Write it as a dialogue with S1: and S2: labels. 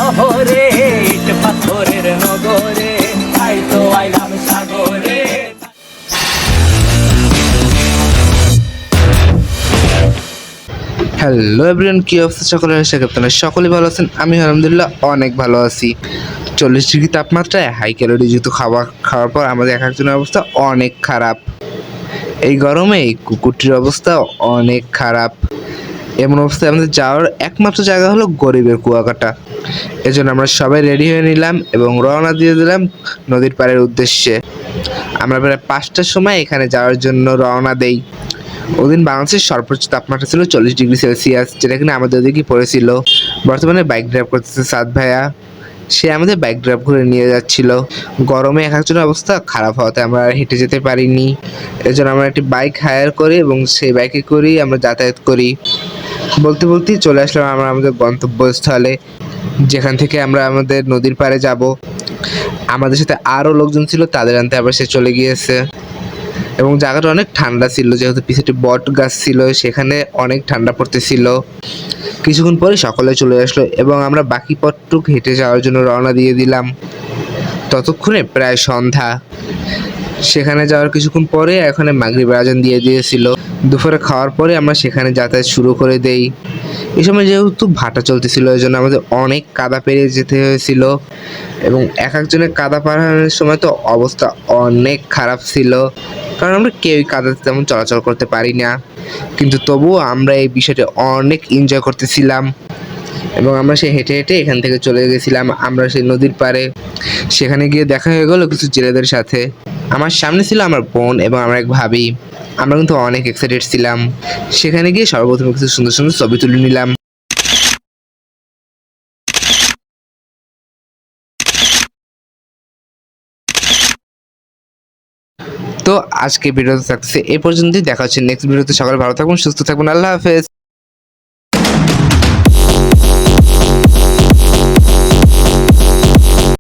S1: শহরে ইট পাথরের নগরে, তাই তো আইলাম সাগরে।
S2: হ্যালো এভরিওয়ান, কি অবস্থা সকলের? আশা করি আপনারা সকলেই ভালো আছেন। আমি আলহামদুলিল্লাহ অনেক ভালো আছি। 40 ডিগ্রি তাপমাত্রায় হাই ক্যালোরি যুক্ত খাওয়ার পর আমাদের এক একজনের অবস্থা অনেক খারাপ। এই গরমে এই কুকুরটির অবস্থা অনেক খারাপ। এমন অবস্থায় আমাদের যাওয়ার একমাত্র জায়গা হলো গরিবের কুয়াকাটা। এজন্য আমরা সবাই রেডি হয়ে নিলাম এবং রওনা দিয়ে দিলাম নদীর পাড়ের উদ্দেশ্যে। আমরা প্রায় 5টার সময় এখানে যাওয়ার জন্য রওনা দেই। ওদিন বাংলাদেশের সর্বোচ্চ তাপমাত্রা ছিল 40 ডিগ্রি সেলসিয়াস, যেটা কিনা আমাদের ওদিকে পড়েছিল। বর্তমানে বাইক ড্রাইভ করতেছে সাদ ভাইয়া, সে আমাদের বাইক ড্রাইভ করে নিয়ে যাচ্ছিল। গরমে এক একজনের অবস্থা খারাপ হওয়াতে আমরা আর হেঁটে যেতে পারিনি। এজন্য আমরা একটি বাইক হায়ার করি এবং সেই বাইকে করেই আমরা যাতায়াত করি। বলতে বলতেই চলে আসলাম আমরা আমাদের গন্তব্যস্থলে, যেখান থেকে আমরা আমাদের নদীর পাড়ে যাব। আমাদের সাথে আরও লোকজন ছিল, তাদের আনতে আবার সে চলে গিয়েছে। এবং জায়গাটা অনেক ঠান্ডা ছিল, যেহেতু পিছনে বট গাছ ছিল, সেখানে অনেক ঠান্ডা পড়তেছিল। কিছুক্ষণ পরে সকলে চলে আসলো এবং আমরা বাকি পথটুক হেঁটে যাওয়ার জন্য রওনা দিয়ে দিলাম। ততক্ষণে প্রায় সন্ধ্যা। সেখানে যাওয়ার কিছুক্ষণ পরে এখানে মাগরিবের আজান দিয়ে দিয়েছিল। দুপুরে খাওয়ার পরে আমরা সেখানে যাতায়াত শুরু করে দেই। এই সময় যেহেতু ভাটা চলতেছিল, এই জন্য আমাদের অনেক কাদা পেরিয়ে যেতে হয়েছিল এবং এক একজনের কাদা পারানোর সময় তো অবস্থা অনেক খারাপ ছিল, কারণ আমরা কেউই কাদাতে তেমন চলাচল করতে পারি না। কিন্তু তবুও আমরা এই বিষয়টা অনেক এনজয় করতেছিলাম এবং আমরা সেই হেঁটে হেঁটে এখান থেকে চলে গেছিলাম আমরা সেই নদীর পাড়ে। সেখানে গিয়ে দেখা হয়ে গেল কিছু জেলেদের সাথে। আমার সামনে ছিল আমার বোন এবং আমার এক ভাবি। আমরা কিন্তু অনেক এক্সাইটেড ছিলাম। সেখানে গিয়ে সর্বপ্রথম কিছু সুন্দর সুন্দর ছবি তুলে নিলাম। তো আজকে ভিডিওতে থাকছে এই পর্যন্তই। দেখা হচ্ছে নেক্সট ভিডিওতে। সকালে ভালো থাকবেন, সুস্থ থাকবেন। আল্লাহ হাফেজ।